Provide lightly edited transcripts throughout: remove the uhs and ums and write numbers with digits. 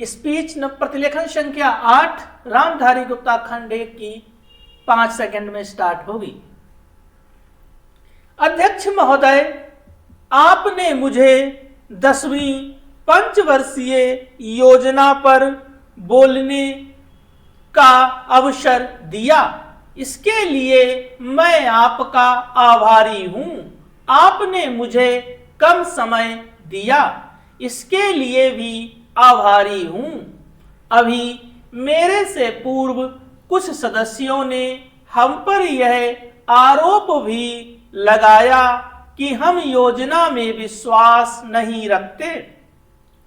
Speech प्रतिलेखन संख्या 8 रामधारी गुप्ता खंड 1 की 5 सेकंड में स्टार्ट होगी। अध्यक्ष महोदय, आपने मुझे 10वीं पंचवर्षीय योजना पर बोलने का अवसर दिया, इसके लिए मैं आपका आभारी हूं। आपने मुझे कम समय दिया, इसके लिए भी आभारी हूं। अभी मेरे से पूर्व कुछ सदस्यों ने हम पर यह आरोप भी लगाया कि हम योजना में विश्वास नहीं रखते।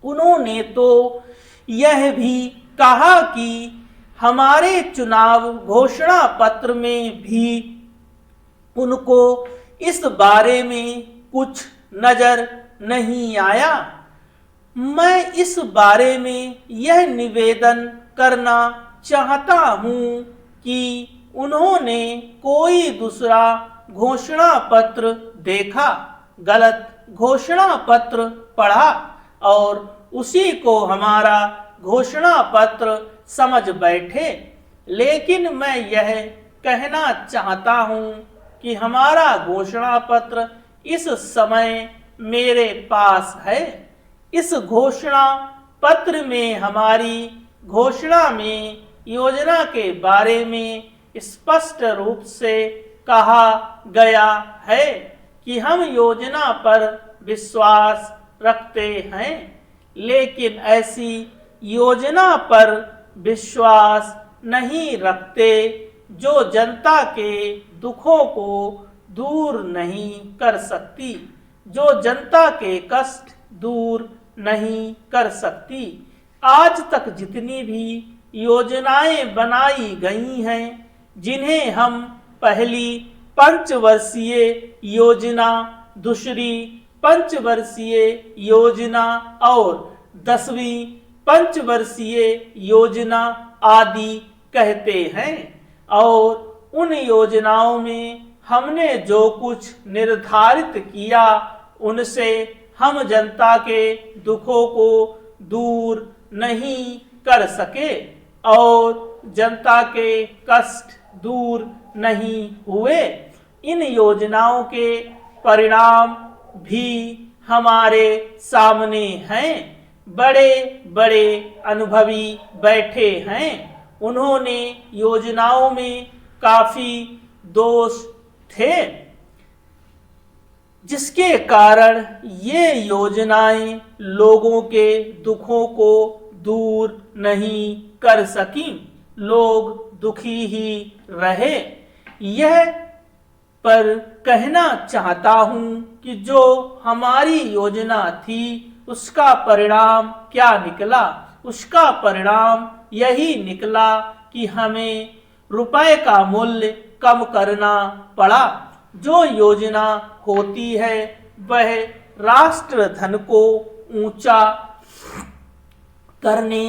उन्होंने तो यह भी कहा कि हमारे चुनाव घोषणा पत्र में भी उनको इस बारे में कुछ नजर नहीं आया। मैं इस बारे में यह निवेदन करना चाहता हूं कि उन्होंने कोई दूसरा घोषणा पत्र देखा, गलत घोषणा पत्र पढ़ा और उसी को हमारा घोषणा पत्र समझ बैठे। लेकिन मैं यह कहना चाहता हूं कि हमारा घोषणा पत्र इस समय मेरे पास है। इस घोषणा पत्र में हमारी घोषणा में योजना के बारे में स्पष्ट रूप से कहा गया है कि हम योजना पर विश्वास रखते हैं, लेकिन ऐसी योजना पर विश्वास नहीं रखते जो जनता के दुखों को दूर नहीं कर सकती, जो जनता के कष्ट दूर नहीं कर सकती। आज तक जितनी भी योजनाएं बनाई गई हैं, जिन्हें हम पहली पंचवर्षीय योजना, दूसरी पंचवर्षीय योजना और 10वीं पंचवर्षीय योजना आदि कहते हैं, और उन योजनाओं में हमने जो कुछ निर्धारित किया उनसे हम जनता के दुखों को दूर नहीं कर सके और जनता के कष्ट दूर नहीं हुए। इन योजनाओं के परिणाम भी हमारे सामने हैं। बड़े बड़े अनुभवी बैठे हैं, उन्होंने योजनाओं में काफी दोष थे, जिसके कारण ये योजनाएं लोगों के दुखों को दूर नहीं कर सकी। लोग दुखी ही रहे। यह पर कहना चाहता हूं कि जो हमारी योजना थी उसका परिणाम क्या निकला। उसका परिणाम यही निकला कि हमें रुपए का मूल्य कम करना पड़ा। जो योजना होती है वह राष्ट्र धन को ऊंचा करने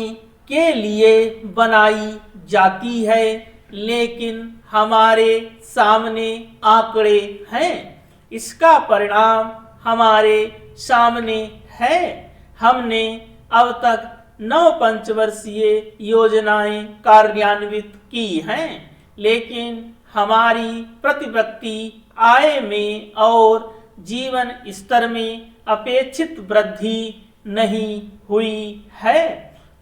के लिए बनाई जाती है, लेकिन हमारे सामने आंकड़े हैं। इसका परिणाम हमारे सामने है। हमने अब तक 9 पंचवर्षीय योजनाएं कार्यान्वित की हैं, लेकिन हमारी प्रति व्यक्ति आय में और जीवन स्तर में अपेक्षित वृद्धि नहीं हुई है।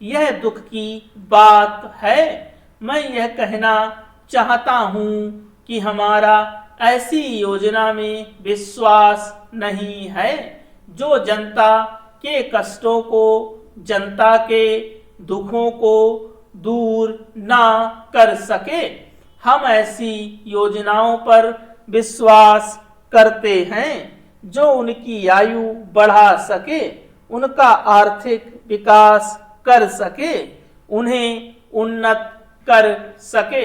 यह दुख की बात है। मैं यह कहना चाहता हूं कि हमारा ऐसी योजना में विश्वास नहीं है जो जनता के कष्टों को, जनता के दुखों को दूर ना कर सके। हम ऐसी योजनाओं पर विश्वास करते हैं जो उनकी आयु बढ़ा सके, उनका आर्थिक विकास कर सके, उन्हें उन्नत कर सके।